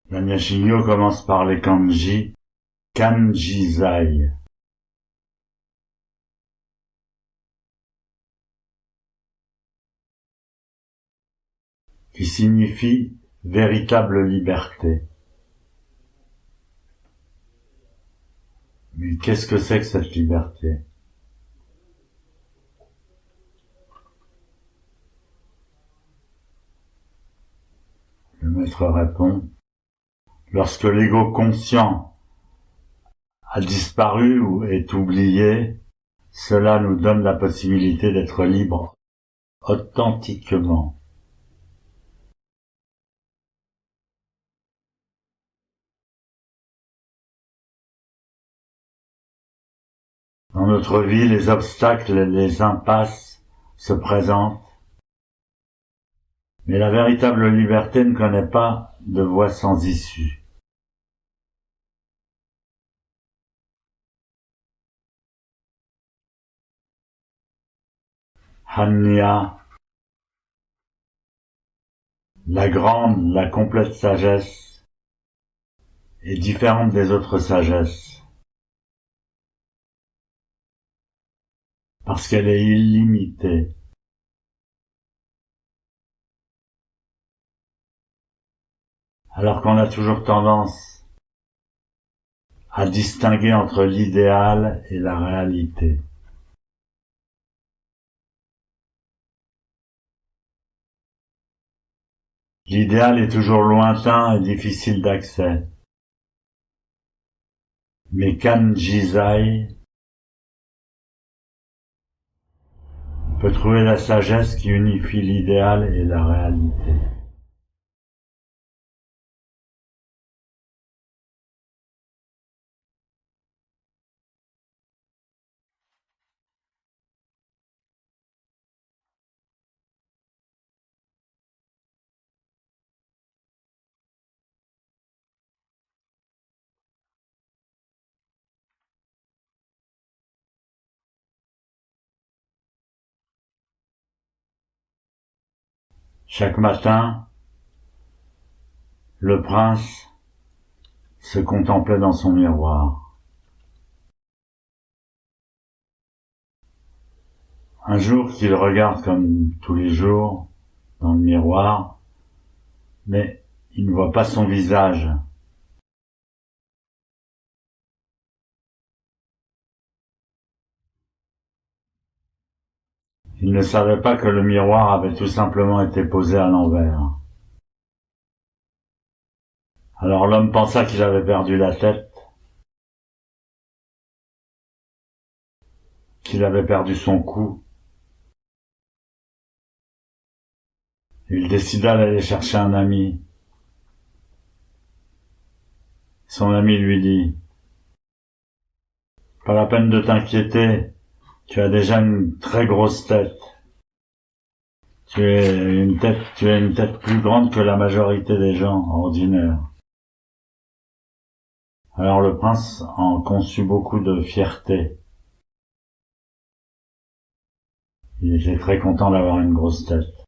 La Nyashingyo commence par les kanji Kanjizai, qui signifie véritable liberté. Mais qu'est-ce que c'est que cette liberté? Le maître répond: lorsque l'ego conscient a disparu ou est oublié, cela nous donne la possibilité d'être libre authentiquement. Dans notre vie, les obstacles et les impasses se présentent, mais la véritable liberté ne connaît pas de voie sans issue. Hanya, la grande, la complète sagesse, est différente des autres sagesses, parce qu'elle est illimitée. Alors qu'on a toujours tendance à distinguer entre l'idéal et la réalité. L'idéal est toujours lointain et difficile d'accès. Mais Kanjizai peut trouver la sagesse qui unifie l'idéal et la réalité. Chaque matin, le prince se contemplait dans son miroir. Un jour qu'il regarde comme tous les jours dans le miroir, mais il ne voit pas son visage. Il ne savait pas que le miroir avait tout simplement été posé à l'envers. Alors l'homme pensa qu'il avait perdu la tête, qu'il avait perdu son cou. Il décida d'aller chercher un ami. Son ami lui dit: pas la peine de t'inquiéter, tu as déjà une très grosse tête. Tu as une tête plus grande que la majorité des gens ordinaires. Alors le prince en conçut beaucoup de fierté. Il était très content d'avoir une grosse tête.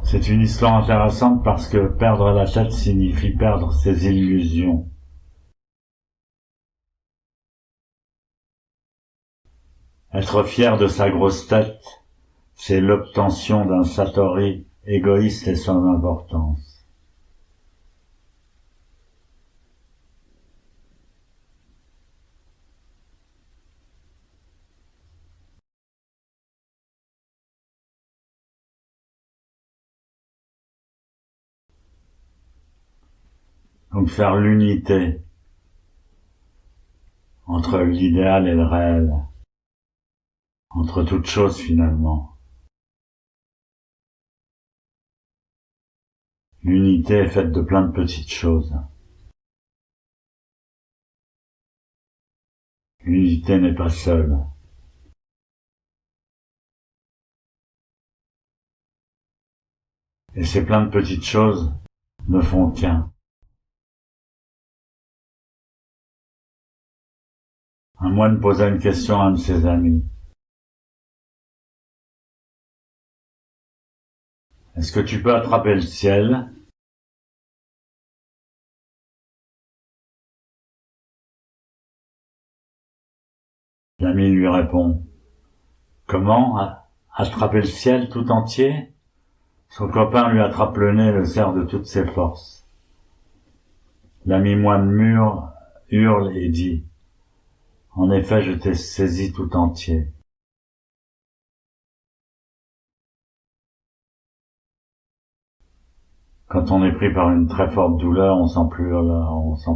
C'est une histoire intéressante parce que perdre la tête signifie perdre ses illusions. Être fier de sa grosse tête, c'est l'obtention d'un satori égoïste et sans importance. Donc faire l'unité entre l'idéal et le réel, entre toutes choses finalement. L'unité est faite de plein de petites choses. L'unité n'est pas seule. Et ces plein de petites choses ne font qu'un. Un moine posa une question à un de ses amis. Est-ce que tu peux attraper le ciel? L'ami lui répond: Comment? Attraper le ciel tout entier? Son copain lui attrape le nez et le serre de toutes ses forces. L'ami moine mûr hurle et dit: En effet, je t'ai saisi tout entier. Quand on est pris par une très forte douleur, on sent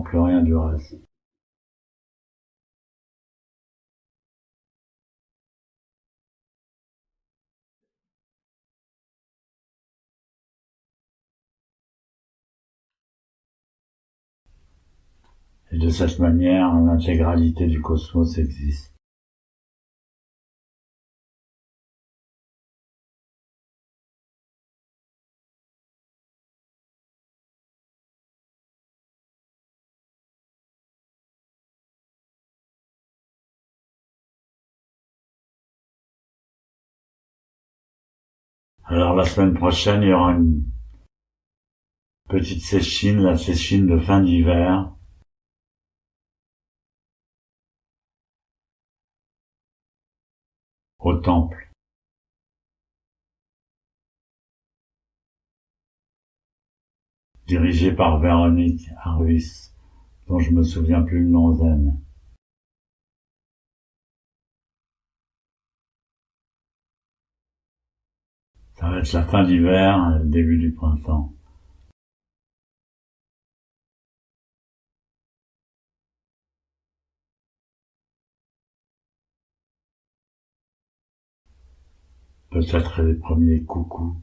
plus rien du reste. Et de cette manière, l'intégralité du cosmos existe. Alors la semaine prochaine, il y aura une petite séchine, la séchine de fin d'hiver. Au temple, dirigée par Véronique Harvis, dont je me souviens plus le nom zen. Ça va être la fin d'hiver, le début du printemps. Peut-être les premiers coucous.